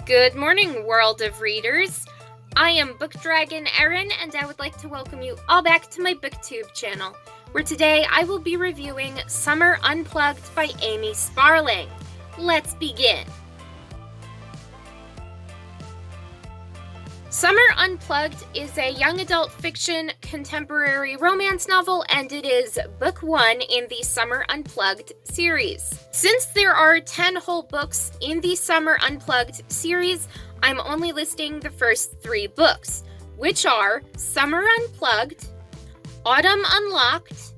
Good morning, world of readers. I am Book Dragon Erin, and I would like to welcome you all back to my booktube channel, where today I will be reviewing Summer Unplugged by Amy Sparling. Let's begin. Summer Unplugged is a young adult fiction contemporary romance novel, and it is book 1 in the Summer Unplugged series. Since there are 10 whole books in the Summer Unplugged series, I'm only listing the first 3 books, which are Summer Unplugged, Autumn Unlocked,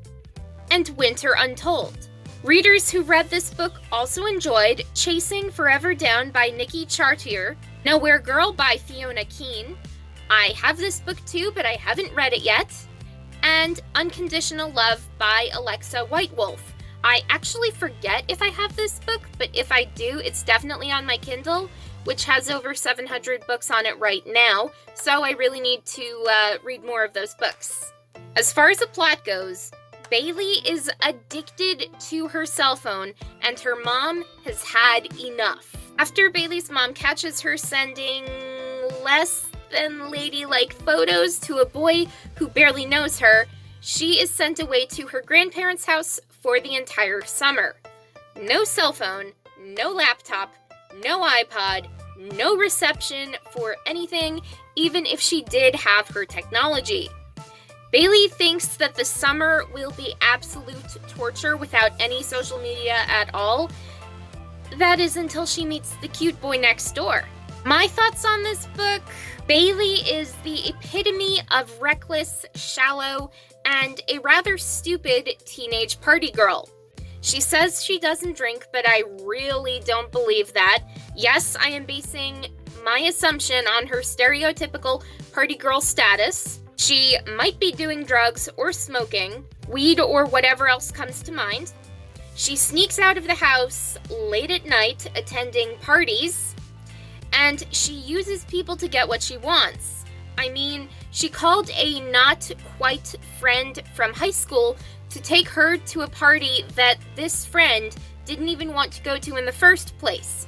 and Winter Untold. Readers who read this book also enjoyed Chasing Forever Down by Nikki Chartier, Nowhere Girl by Fiona Keene. I have this book too, but I haven't read it yet. And Unconditional Love by Alexa Whitewolf. I actually forget if I have this book, but if I do, it's definitely on my Kindle, which has over 700 books on it right now, so I really need to read more of those books. As far as the plot goes, Bailey is addicted to her cell phone, and her mom has had enough. After Bailey's mom catches her sending less than ladylike photos to a boy who barely knows her, she is sent away to her grandparents' house for the entire summer. No cell phone, no laptop, no iPod, no reception for anything, even if she did have her technology. Bailey thinks that the summer will be absolute torture without any social media at all. That is until she meets the cute boy next door. My thoughts on this book: Bailey is the epitome of reckless, shallow, and a rather stupid teenage party girl. She says she doesn't drink, but I really don't believe that. Yes, I am basing my assumption on her stereotypical party girl status. She might be doing drugs or smoking, weed or whatever else comes to mind. She sneaks out of the house late at night, attending parties, and she uses people to get what she wants. I mean, she called a not quite friend from high school to take her to a party that this friend didn't even want to go to in the first place.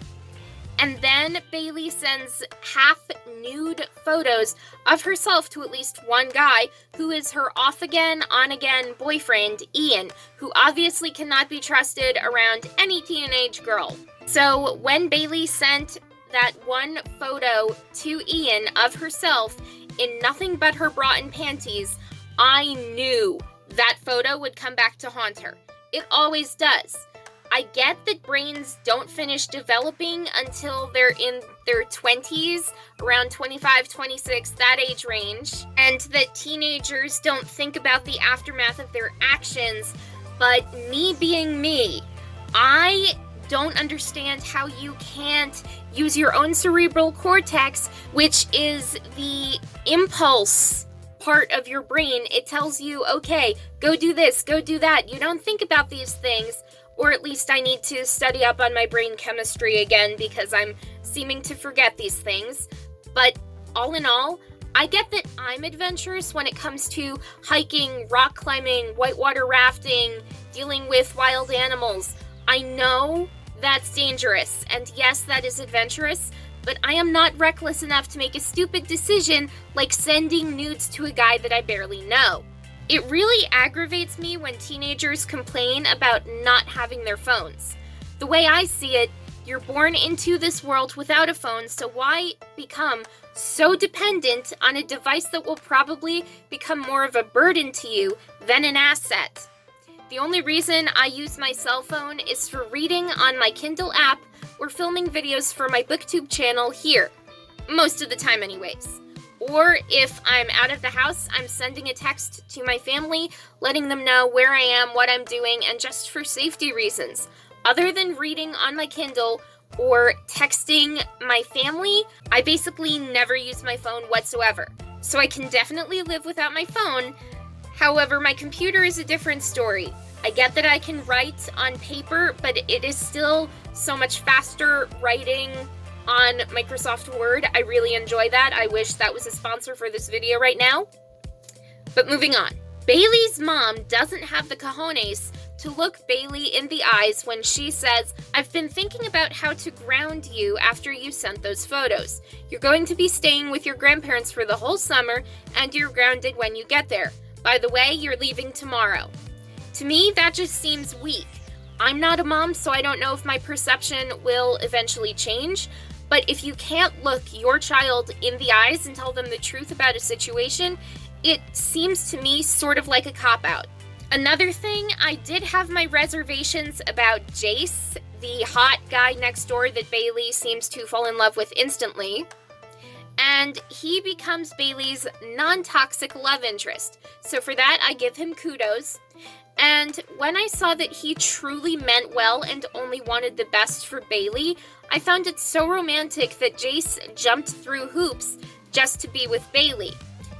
And then Bailey sends half-nude photos of herself to at least one guy who is her off-again, on-again boyfriend, Ian, who obviously cannot be trusted around any teenage girl. So when Bailey sent that one photo to Ian of herself in nothing but her bra and panties, I knew that photo would come back to haunt her. It always does. I get that brains don't finish developing until they're in their 20s, around 25, 26, that age range, and that teenagers don't think about the aftermath of their actions, but me being me, I don't understand how you can't use your own cerebral cortex, which is the impulse part of your brain. It tells you, okay, go do this, go do that. You don't think about these things. Or at least I need to study up on my brain chemistry again because I'm seeming to forget these things. But all in all, I get that I'm adventurous when it comes to hiking, rock climbing, whitewater rafting, dealing with wild animals. I know that's dangerous, and yes, that is adventurous, but I am not reckless enough to make a stupid decision like sending nudes to a guy that I barely know. It really aggravates me when teenagers complain about not having their phones. The way I see it, you're born into this world without a phone, so why become so dependent on a device that will probably become more of a burden to you than an asset? The only reason I use my cell phone is for reading on my Kindle app or filming videos for my booktube channel here. Most of the time anyways. Or if I'm out of the house, I'm sending a text to my family, letting them know where I am, what I'm doing, and just for safety reasons. Other than reading on my Kindle or texting my family, I basically never use my phone whatsoever. So I can definitely live without my phone. However, my computer is a different story. I get that I can write on paper, but it is still so much faster writing on Microsoft Word. I really enjoy that. I wish that was a sponsor for this video right now. But moving on. Bailey's mom doesn't have the cojones to look Bailey in the eyes when she says, "I've been thinking about how to ground you after you sent those photos. You're going to be staying with your grandparents for the whole summer, and you're grounded when you get there. By the way, you're leaving tomorrow." To me, that just seems weak. I'm not a mom, so I don't know if my perception will eventually change, but if you can't look your child in the eyes and tell them the truth about a situation, it seems to me sort of like a cop-out. Another thing, I did have my reservations about Jace, the hot guy next door that Bailey seems to fall in love with instantly. And he becomes Bailey's non-toxic love interest. So for that, I give him kudos. And when I saw that he truly meant well and only wanted the best for Bailey, I found it so romantic that Jace jumped through hoops just to be with Bailey.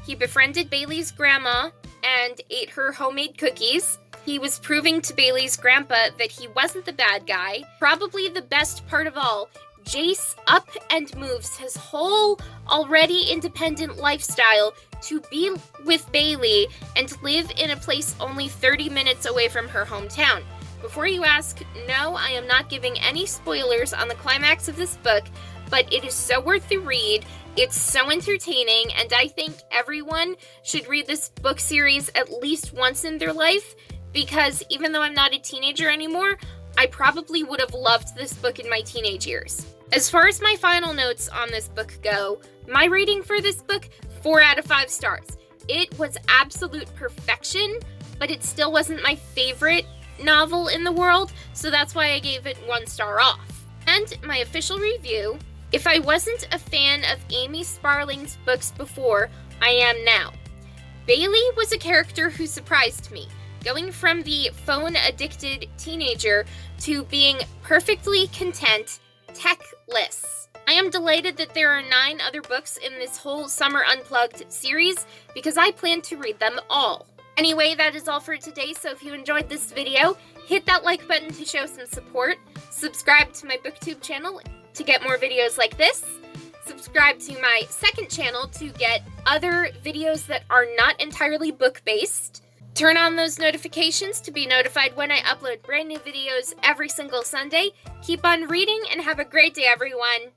He befriended Bailey's grandma and ate her homemade cookies. He was proving to Bailey's grandpa that he wasn't the bad guy. Probably the best part of all, Jace up and moves his whole already independent lifestyle to be with Bailey and live in a place only 30 minutes away from her hometown. Before you ask, no, I am not giving any spoilers on the climax of this book, but it is so worth the read. It's so entertaining, and I think everyone should read this book series at least once in their life, because even though I'm not a teenager anymore, I probably would have loved this book in my teenage years. As far as my final notes on this book go, my rating for this book, 4 out of 5 stars. It was absolute perfection, but it still wasn't my favorite novel in the world, so that's why I gave it 1 star off. And my official review, if I wasn't a fan of Amy Sparling's books before, I am now. Bailey was a character who surprised me, going from the phone-addicted teenager to being perfectly content, techless. I am delighted that there are 9 other books in this whole Summer Unplugged series because I plan to read them all. Anyway, that is all for today, so if you enjoyed this video, hit that like button to show some support, subscribe to my booktube channel to get more videos like this, subscribe to my second channel to get other videos that are not entirely book-based, turn on those notifications to be notified when I upload brand new videos every single Sunday. Keep on reading and have a great day, everyone!